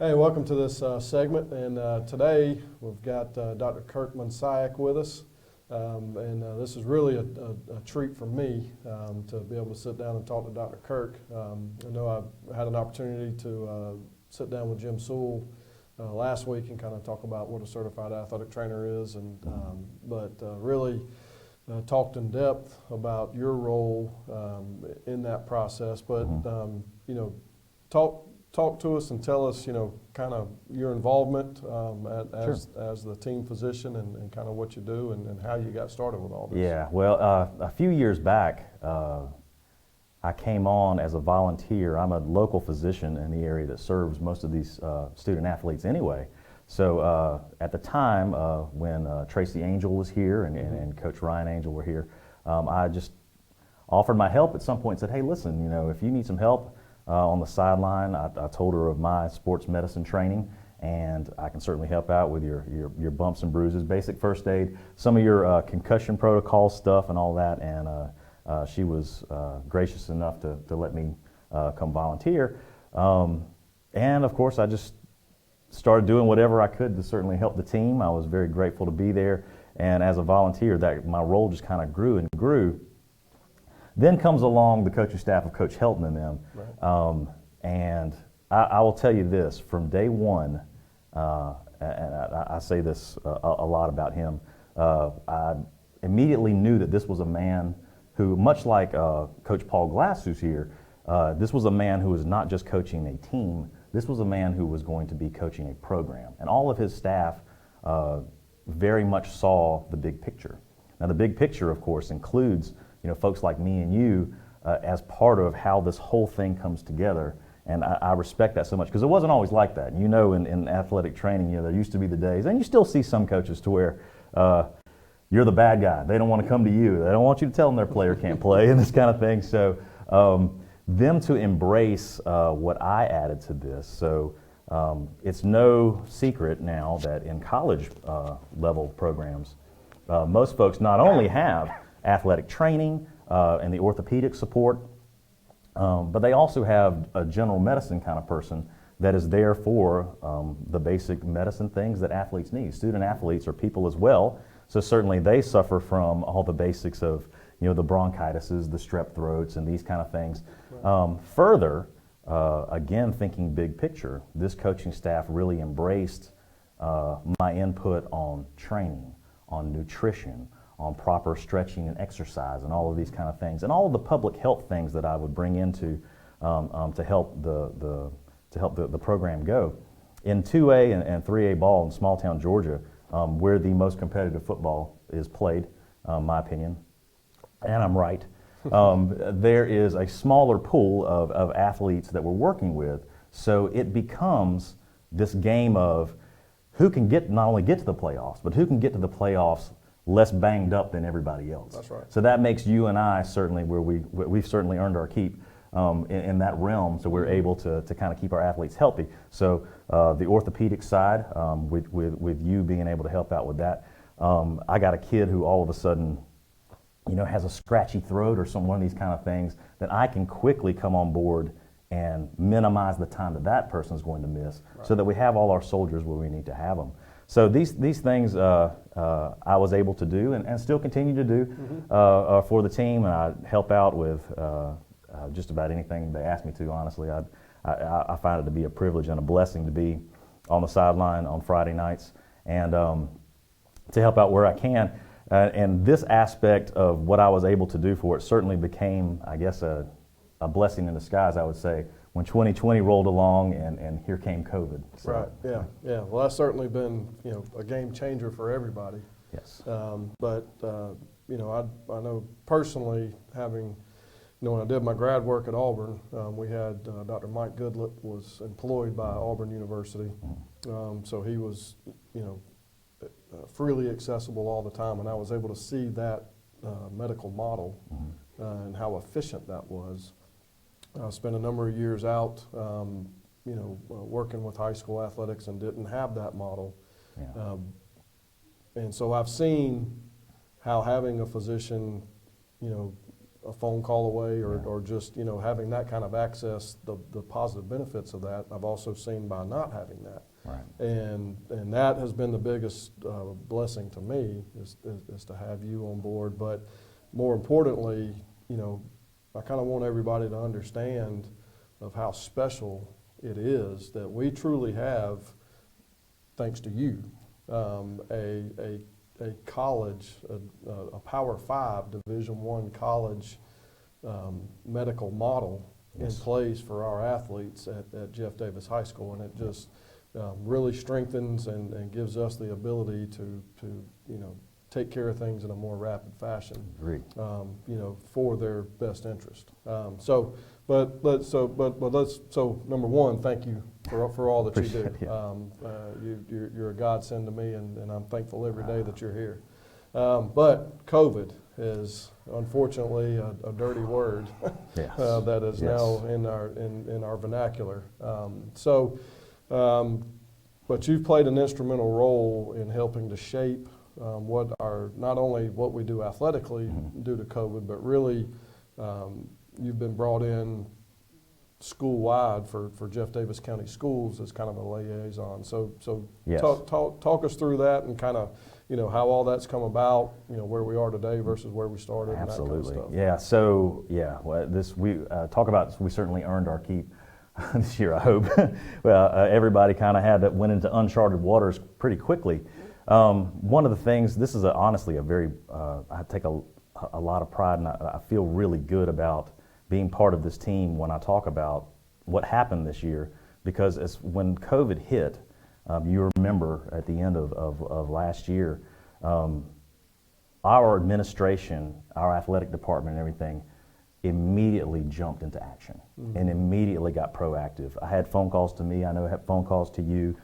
Hey, welcome to this segment, and today we've got Dr. Kirk with us, and this is really a treat for me to be able to sit down and talk to Dr. Kirk. I know I've had an opportunity to sit down with Jim Sewell last week and kind of talk about what a certified athletic trainer is, and but really talked in depth about your role in that process. But you know, talk to us and tell us, you know, kind of your involvement as the team physician and kind of what you do and how you got started with all this. Yeah, well, a few years back, I came on as a volunteer. I'm a local physician in the area that serves most of these student athletes anyway. So at the time when Tracy Angel was here and Coach Ryan Angel were here, I just offered my help at some point and said, hey, listen, you know, if you need some help on the sideline, I told her of my sports medicine training, and I can certainly help out with your bumps and bruises, basic first aid, some of your concussion protocol stuff and all that, and she was gracious enough to let me come volunteer. And of course, I just started doing whatever I could to certainly help the team. I was very grateful to be there, and as a volunteer, that my role just kind of grew and grew. Then comes along the coaching staff of Coach Helton and them. Right. And I will tell you this, from day one, and I say this a lot about him, I immediately knew that this was a man who, much like Coach Paul Glass, who's here, this was a man who was not just coaching a team, this was a man who was going to be coaching a program. And all of his staff very much saw the big picture. Now the big picture, of course, includes folks like me and you as part of how this whole thing comes together. And I respect that so much, because it wasn't always like that. In athletic training, there used to be the days, and you still see some coaches to where you're the bad guy. They don't want to come to you. They don't want you to tell them their player can't play and this kind of thing. So them to embrace what I added to this. So it's no secret now that in college level programs, most folks not only have athletic training and the orthopedic support, but they also have a general medicine kind of person that is there for the basic medicine things that athletes need. Student athletes are people as well, so certainly they suffer from all the basics of the bronchitises, the strep throats, and these kind of things. Right. Further, again, thinking big picture, this coaching staff really embraced my input on training, on nutrition, on proper stretching and exercise and all of these kind of things, and all of the public health things that I would bring into to help the program go. In 2A and 3A ball in small town Georgia, where the most competitive football is played, my opinion, and I'm right, there is a smaller pool of athletes that we're working with, so it becomes this game of who can not only get to the playoffs, but who can get to the playoffs less banged up than everybody else. That's right. So that makes you and I certainly where we've certainly earned our keep in that realm. So we're able to kind of keep our athletes healthy. So the orthopedic side, with you being able to help out with that, I got a kid who all of a sudden, has a scratchy throat or one of these kind of things that I can quickly come on board and minimize the time that person is going to miss, right, so that we have all our soldiers where we need to have them. So these things I was able to do and still continue to do for the team, and I help out with just about anything they ask me to. Honestly, I find it to be a privilege and a blessing to be on the sideline on Friday nights and to help out where I can. And this aspect of what I was able to do for it certainly became, I guess, a blessing in disguise, I would say, when 2020 rolled along and here came COVID. So, right, yeah. Well, that's certainly been, a game changer for everybody. Yes. But I know personally, having, when I did my grad work at Auburn, we had Dr. Mike Goodlett was employed by Auburn University. So he was, freely accessible all the time, and I was able to see that medical model and how efficient that was. I spent a number of years out, working with high school athletics and didn't have that model. Yeah. And so I've seen how having a physician, a phone call away, or, Yeah. or just, you know, having that kind of access, the positive benefits of that, I've also seen by not having that. Right. And that has been the biggest blessing to me, is to have you on board. But more importantly, you know, I kind of want everybody to understand of how special it is that we truly have, thanks to you, a college, a Power 5 Division I college medical model Yes. in place for our athletes at Jeff Davis High School, and it just really strengthens and gives us the ability to you know, take care of things in a more rapid fashion. Agreed. You know, for their best interest. So number one, thank you for all that you do. Appreciate it. You're a godsend to me, and I'm thankful every day that you're here. But COVID is unfortunately a dirty word Yes. that is Yes. now in our vernacular. But you've played an instrumental role in helping to shape what not only what we do athletically Mm-hmm. due to COVID, but really you've been brought in school-wide for Jeff Davis County Schools as kind of a liaison. So Yes. talk us through that, and kind of, you know, how all that's come about, you know, where we are today versus where we started. Absolutely. And that kind of stuff. Yeah. So yeah, well, we talk about. We certainly earned our keep this year, I hope. Well, everybody kind of went into uncharted waters pretty quickly. One of the things, this is honestly a very, I take a lot of pride, and I feel really good about being part of this team when I talk about what happened this year, because when COVID hit, you remember at the end of last year, our administration, our athletic department and everything immediately jumped into action and immediately got proactive. I had phone calls to me, I know I had phone calls to you,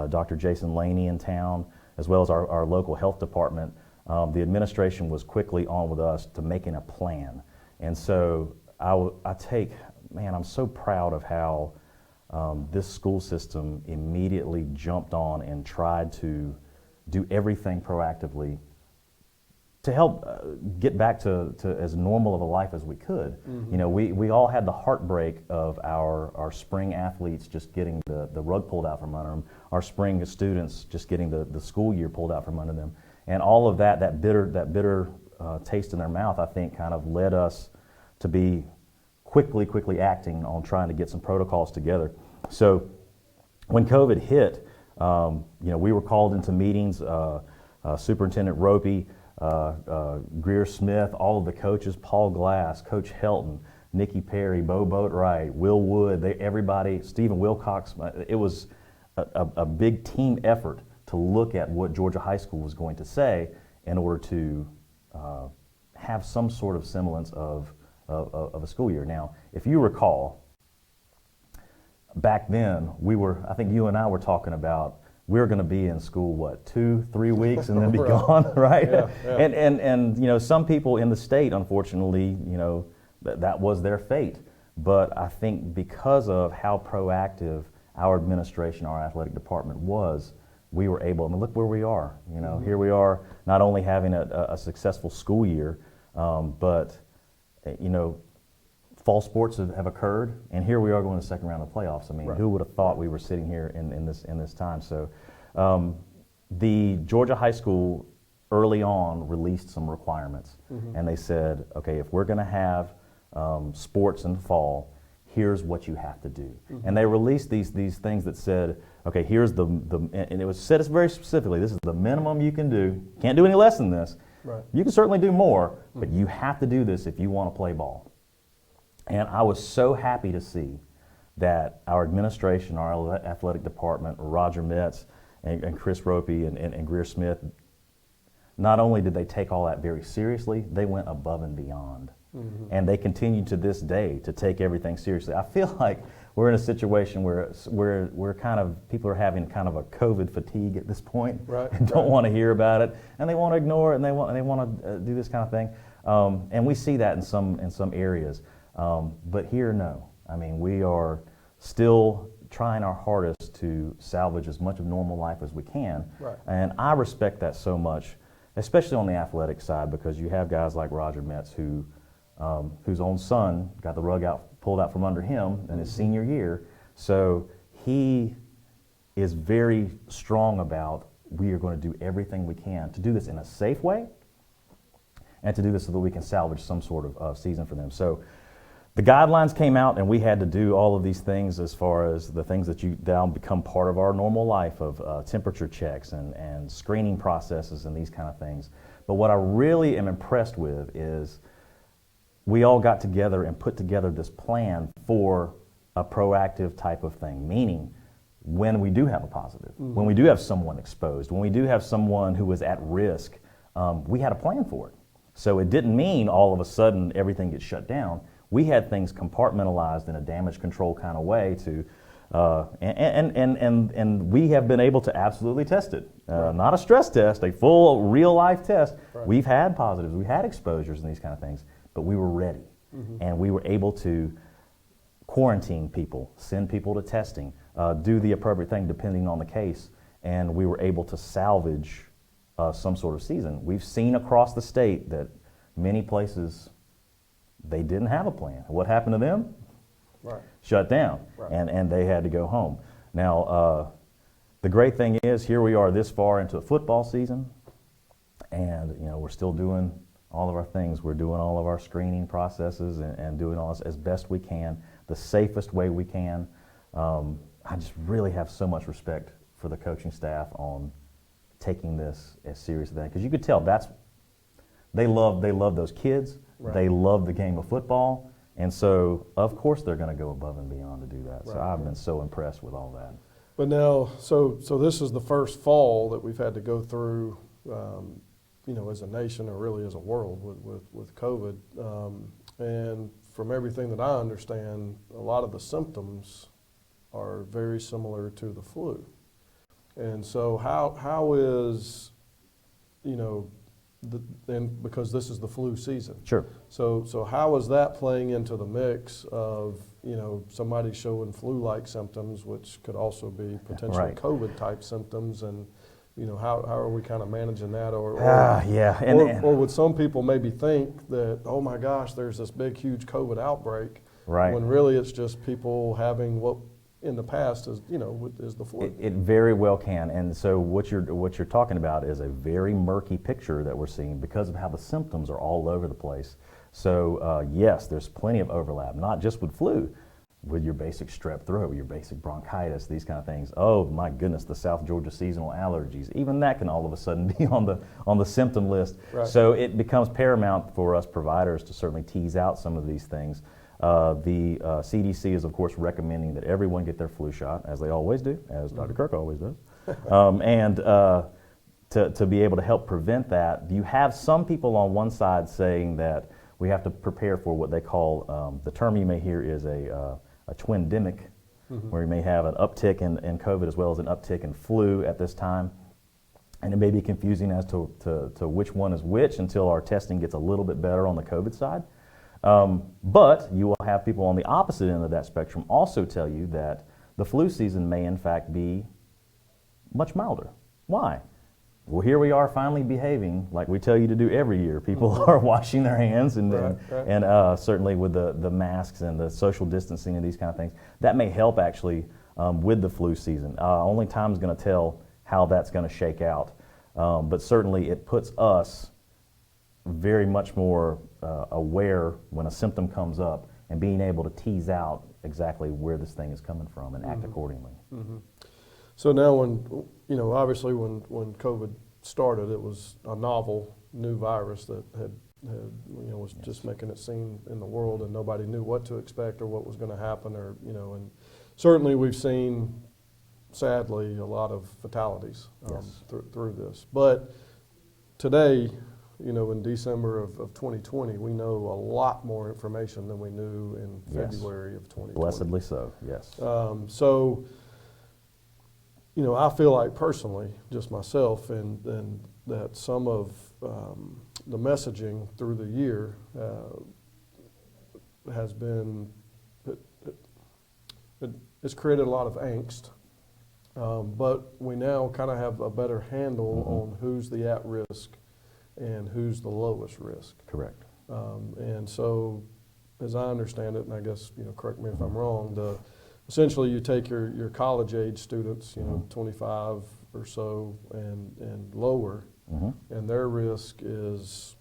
Dr. Jason Laney in town, as well as our local health department. The administration was quickly on with us to making a plan. And so I'm so proud of how this school system immediately jumped on and tried to do everything proactively to help get back to as normal of a life as we could. Mm-hmm. You know, we all had the heartbreak of our spring athletes just getting the rug pulled out from under them, our spring students just getting the school year pulled out from under them. And all of that bitter taste in their mouth, I think, kind of led us to be quickly acting on trying to get some protocols together. So when COVID hit, you know, we were called into meetings, Superintendent Ropey, Greer Smith, all of the coaches, Paul Glass, Coach Helton, Nikki Perry, Bo Boatwright, Will Wood, everybody, Stephen Wilcox. It was a big team effort to look at what Georgia High School was going to say in order to have some sort of semblance of a school year. Now, if you recall, back then, I think you and I were talking about, we're going to be in school, 2-3 weeks and then be gone, right? Yeah, yeah. And you know, some people in the state, unfortunately, you know, that was their fate. But I think because of how proactive our administration, our athletic department was, we were able, I mean, look where we are. You know, here we are, not only having a successful school year, but you know, fall sports have occurred, and here we are going to the second round of playoffs. I mean, Right. Who would have thought we were sitting here in this time? So, the Georgia High School early on released some requirements, and they said, okay, if we're going to have sports in the fall, here's what you have to do. And they released these things that said, okay, here's and it was said very specifically, this is the minimum you can do. Can't do any less than this. Right. You can certainly do more, but you have to do this if you want to play ball. And I was so happy to see that our administration, our athletic department, Roger Metz and Chris Ropey and Greer Smith, not only did they take all that very seriously, they went above and beyond. And they continue to this day to take everything seriously. I feel like we're in a situation where we're kind of, people are having kind of a COVID fatigue at this point, Right, and don't want to hear about it, and they want to ignore it, and they want to do this kind of thing. And we see that in some areas. But here, no. I mean, we are still trying our hardest to salvage as much of normal life as we can. Right. And I respect that so much, especially on the athletic side, because you have guys like Roger Metz who whose own son got the rug pulled out from under him in his senior year. So he is very strong about, we are going to do everything we can to do this in a safe way and to do this so that we can salvage some sort of season for them. So the guidelines came out, and we had to do all of these things as far as the things that now become part of our normal life of temperature checks and screening processes and these kind of things. But what I really am impressed with is we all got together and put together this plan for a proactive type of thing, meaning when we do have a positive, when we do have someone exposed, when we do have someone who is at risk, we had a plan for it. So it didn't mean all of a sudden everything gets shut down. We had things compartmentalized in a damage control kind of way to, and we have been able to absolutely test it. Not a stress test, a full real life test. Right. We've had positives, we had exposures and these kind of things, but we were ready. And we were able to quarantine people, send people to testing, do the appropriate thing depending on the case, and we were able to salvage some sort of season. We've seen across the state that many places, they didn't have a plan. What happened to them? Right. Shut down, Right. and they had to go home. Now, the great thing is, here we are this far into the football season, and we're still doing all of our things. We're doing all of our screening processes and doing all this as best we can, the safest way we can. I just really have so much respect for the coaching staff on taking this as serious as that, because you could tell they love those kids. Right. They love the game of football, and so of course they're going to go above and beyond to do that. So Right. I've been so impressed with all that. But now, so this is the first fall that we've had to go through, as a nation or really as a world with COVID. And from everything that I understand, a lot of the symptoms are very similar to the flu. And so how is, and because this is the flu season. Sure. So how is that playing into the mix of, somebody showing flu-like symptoms, which could also be potentially Right. COVID-type symptoms, and, how are we kind of managing that? Yeah. Or would some people maybe think that, oh my gosh, there's this big, huge COVID outbreak, Right. when really it's just people having what in the past is, is the flu. It very well can, and so what you're talking about is a very murky picture that we're seeing because of how the symptoms are all over the place. So yes, there's plenty of overlap, not just with flu, with your basic strep throat, your basic bronchitis, these kind of things. Oh my goodness, the South Georgia seasonal allergies, even that can all of a sudden be on the symptom list. Right. So it becomes paramount for us providers to certainly tease out some of these things. The CDC is, of course, recommending that everyone get their flu shot, as they always do, as Dr. Kirk always does. And to be able to help prevent that, you have some people on one side saying that we have to prepare for what they call, the term you may hear is a twindemic, where you may have an uptick in COVID as well as an uptick in flu at this time. And it may be confusing as to which one is which until our testing gets a little bit better on the COVID side. But you will have people on the opposite end of that spectrum also tell you that the flu season may in fact be much milder. Why? Well, here we are finally behaving like we tell you to do every year. People are washing their hands and certainly with the masks and the social distancing and these kind of things. That may help actually with the flu season. Only time's going to tell how that's going to shake out. But certainly it puts us very much more aware when a symptom comes up and being able to tease out exactly where this thing is coming from and act accordingly. So now when, obviously when COVID started, it was a novel new virus that was just making it seen in the world, and nobody knew what to expect or what was going to happen, or, and certainly we've seen, sadly, a lot of fatalities through this. But today, in December of 2020, we know a lot more information than we knew in February of 2020. Blessedly so, yes. So, I feel like personally, just myself, and that some of the messaging through the year has been, it's created a lot of angst. But we now kind of have a better handle on who's the at-risk and who's the lowest risk. Correct. And so, as I understand it, and I guess, correct me if I'm wrong, essentially you take your college age students, 25 or so and lower, and their risk is,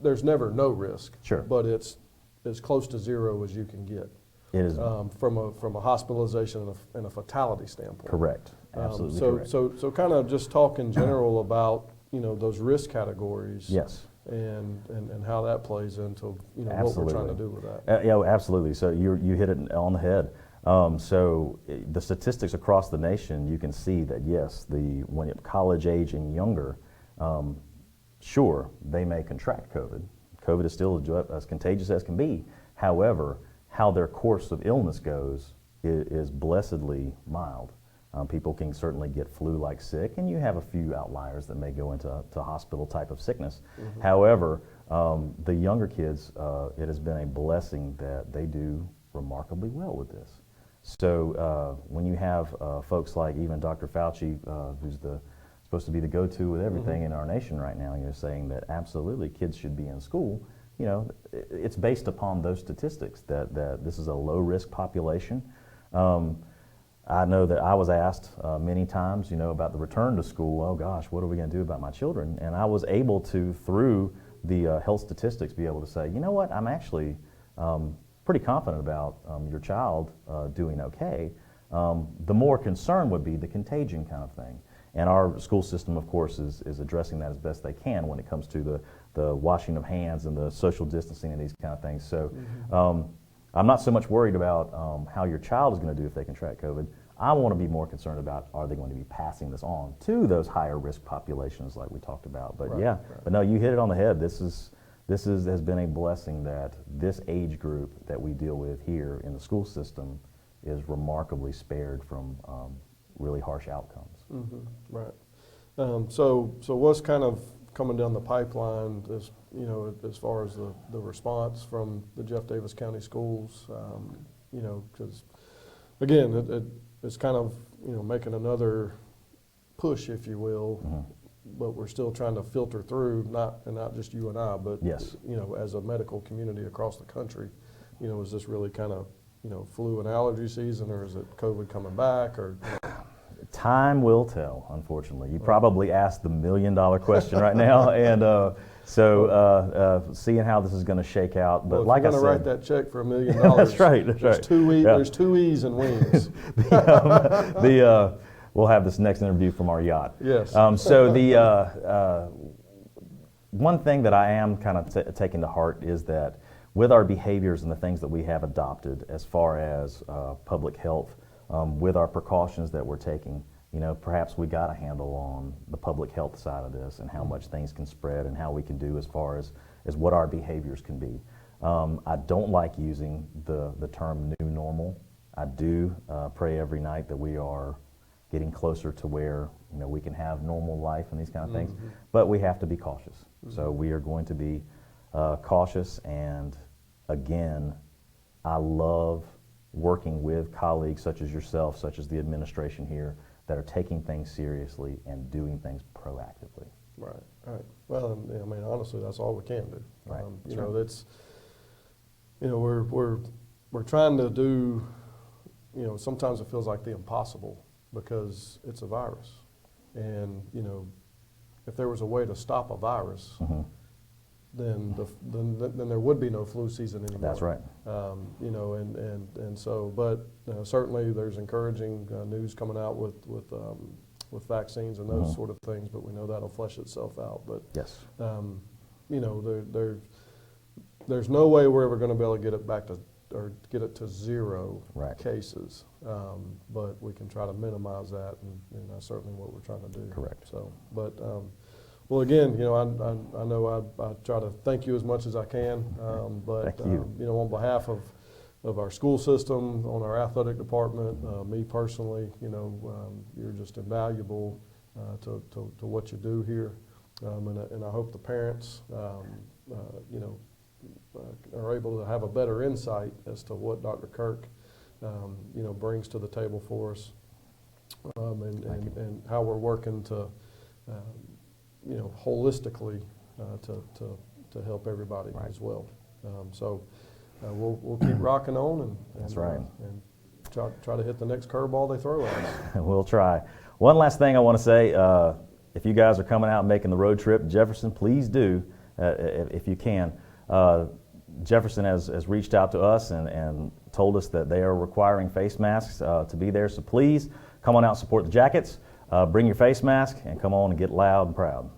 there's never no risk. Sure. But it's as close to zero as you can get. It is. From a hospitalization and a fatality standpoint. Correct. Absolutely correct. So kind of just talk in general about, those risk categories. Yes. And how that plays into, what we're trying to do with that. Yeah, absolutely. So you hit it on the head. The statistics across the nation, you can see that yes, when you're college age and younger, sure, they may contract COVID. COVID is still as contagious as can be. However, how their course of illness goes is blessedly mild. People can certainly get flu-like sick, and you have a few outliers that may go into hospital type of sickness. However, the younger kids, it has been a blessing that they do remarkably well with this. So when you have folks like even Dr. Fauci, who's supposed to be the go-to with everything in our nation right now, saying that absolutely kids should be in school, it's based upon those statistics that this is a low-risk population. I know that I was asked many times, about the return to school. Oh gosh, what are we going to do about my children? And I was able to, through the health statistics, be able to say, you know what, I'm actually pretty confident about your child doing okay. The more concern would be the contagion kind of thing. And our school system, of course, is addressing that as best they can when it comes to the washing of hands and the social distancing and these kind of things. So I'm not so much worried about how your child is going to do if they contract COVID. I want to be more concerned about, are they going to be passing this on to those higher risk populations like we talked about. But but no, you hit it on the head. This has been a blessing that this age group that we deal with here in the school system is remarkably spared from really harsh outcomes. Right. So what's kind of coming down the pipeline as far as the response from the Jeff Davis County Schools, because again, it's kind of making another push, if you will, but we're still trying to filter through, not just you and I, but yes, as a medical community across the country, is this really kind of flu and allergy season, or is it COVID coming back, or? Time will tell, unfortunately. You probably asked the $1 million question right now, and seeing how this is going to shake out. But like I said, you're going to write that check for $1 million. That's right. There's two E's. There's two E's in Weems. We'll have this next interview from our yacht. Yes. So the one thing that I am kind of taking to heart is that with our behaviors and the things that we have adopted as far as public health, with our precautions that we're taking, perhaps we got a handle on the public health side of this and how much things can spread and how we can do as far as what our behaviors can be. I don't like using the term new normal. I do pray every night that we are getting closer to where we can have normal life and these kind of things, but we have to be cautious. So we are going to be cautious, and again, I love working with colleagues such as yourself, such as the administration here, that are taking things seriously and doing things proactively. Right. Well, I mean, honestly, that's all we can do. Right. That's we're trying to do. Sometimes it feels like the impossible because it's a virus, and if there was a way to stop a virus, then there would be no flu season anymore. That's right. But certainly there's encouraging news coming out with vaccines and those sort of things. But we know that'll flesh itself out. But yes, there's no way we're ever going to be able to get it back to or get it to zero cases. But we can try to minimize that, and that's certainly what we're trying to do. Correct. So, but. Well, again, I know I try to thank you as much as I can, but thank you. On behalf of our school system, on our athletic department, me personally, you're just invaluable to what you do here, and I hope the parents, are able to have a better insight as to what Dr. Kirk, brings to the table for us, and how we're working to. Holistically, to help everybody Right. as well. So we'll keep rocking on and That's right. And try to hit the next curveball they throw at us. We'll try. One last thing I want to say, if you guys are coming out and making the road trip, Jefferson, please do, if you can. Jefferson has reached out to us and told us that they are requiring face masks to be there, so please come on out and support the Jackets, bring your face mask, and come on and get loud and proud.